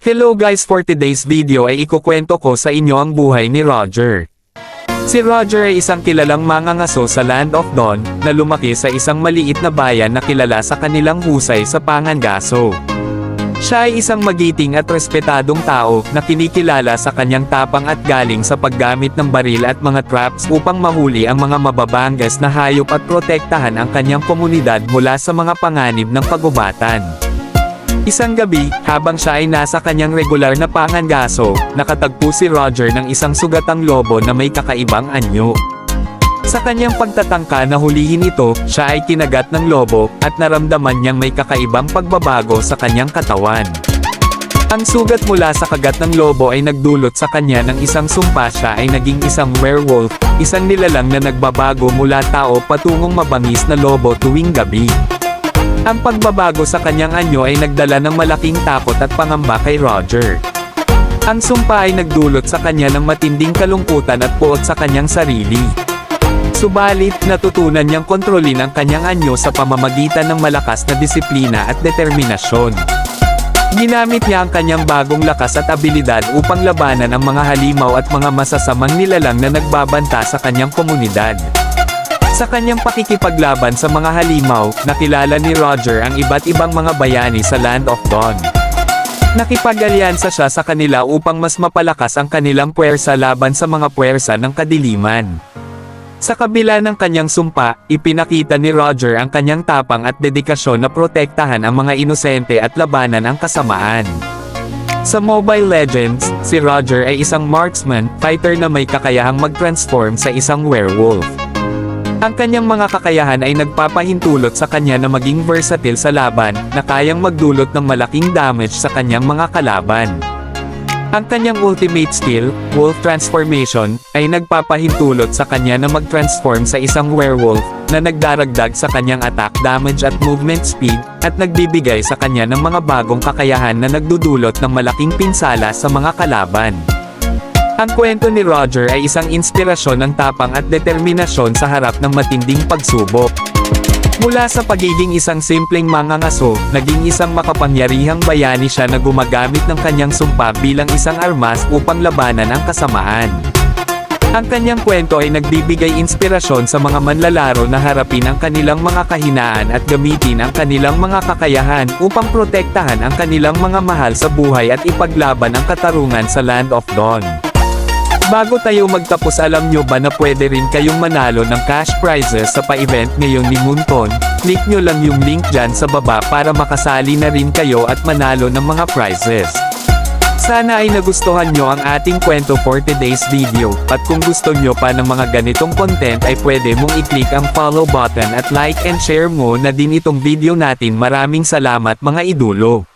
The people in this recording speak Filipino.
Hello guys, for today's video ay ikukwento ko sa inyo ang buhay ni Roger. Si Roger ay isang kilalang mangangaso sa Land of Dawn, na lumaki sa isang maliit na bayan na kilala sa kanilang husay sa pangangaso. Siya ay isang magiting at respetadong tao, na kinikilala sa kanyang tapang at galing sa paggamit ng baril at mga traps upang mahuli ang mga mababangas na hayop at protektahan ang kanyang komunidad mula sa mga panganib ng kagubatan. Isang gabi, habang siya ay nasa kanyang regular na pangangaso, nakatagpo si Roger ng isang sugatang lobo na may kakaibang anyo. Sa kanyang pagtatangka na hulihin ito, siya ay kinagat ng lobo, at naramdaman niyang may kakaibang pagbabago sa kanyang katawan. Ang sugat mula sa kagat ng lobo ay nagdulot sa kanya ng isang sumpa. Siya ay naging isang werewolf, isang nilalang na nagbabago mula tao patungong mabangis na lobo tuwing gabi. Ang pagbabago sa kanyang anyo ay nagdala ng malaking takot at pangamba kay Roger. Ang sumpa ay nagdulot sa kanya ng matinding kalungkutan at puot sa kanyang sarili. Subalit, natutunan niyang kontrolin ang kanyang anyo sa pamamagitan ng malakas na disiplina at determinasyon. Ginamit niya ang kanyang bagong lakas at abilidad upang labanan ang mga halimaw at mga masasamang nilalang na nagbabanta sa kanyang komunidad. Sa kanyang pakikipaglaban sa mga halimaw, nakilala ni Roger ang iba't ibang mga bayani sa Land of Dawn. Nakipag-alyansa siya sa kanila upang mas mapalakas ang kanilang puwersa laban sa mga puwersa ng kadiliman. Sa kabila ng kanyang sumpa, ipinakita ni Roger ang kanyang tapang at dedikasyon na protektahan ang mga inosente at labanan ang kasamaan. Sa Mobile Legends, si Roger ay isang marksman, fighter na may kakayahang mag-transform sa isang werewolf. Ang kanyang mga kakayahan ay nagpapahintulot sa kanya na maging versatile sa laban, na kayang magdulot ng malaking damage sa kanyang mga kalaban. Ang kanyang ultimate skill, Wolf Transformation, ay nagpapahintulot sa kanya na mag-transform sa isang werewolf, na nagdaragdag sa kanyang attack damage at movement speed, at nagbibigay sa kanya ng mga bagong kakayahan na nagdudulot ng malaking pinsala sa mga kalaban. Ang kwento ni Roger ay isang inspirasyon ng tapang at determinasyon sa harap ng matinding pagsubok. Mula sa pagiging isang simpleng mangangaso, naging isang makapangyarihang bayani siya na gumagamit ng kanyang sumpa bilang isang armas upang labanan ang kasamaan. Ang kanyang kwento ay nagbibigay inspirasyon sa mga manlalaro na harapin ang kanilang mga kahinaan at gamitin ang kanilang mga kakayahan upang protektahan ang kanilang mga mahal sa buhay at ipaglaban ang katarungan sa Land of Dawn. Bago tayo magtapos, alam nyo ba na pwede rin kayong manalo ng cash prizes sa pa-event ngayon ni Moonton? Click nyo lang yung link dyan sa baba para makasali na rin kayo at manalo ng mga prizes. Sana ay nagustuhan nyo ang ating kwento for today's video, at kung gusto nyo pa ng mga ganitong content ay pwede mong i-click ang follow button at like and share mo na din itong video natin. Maraming salamat mga idolo.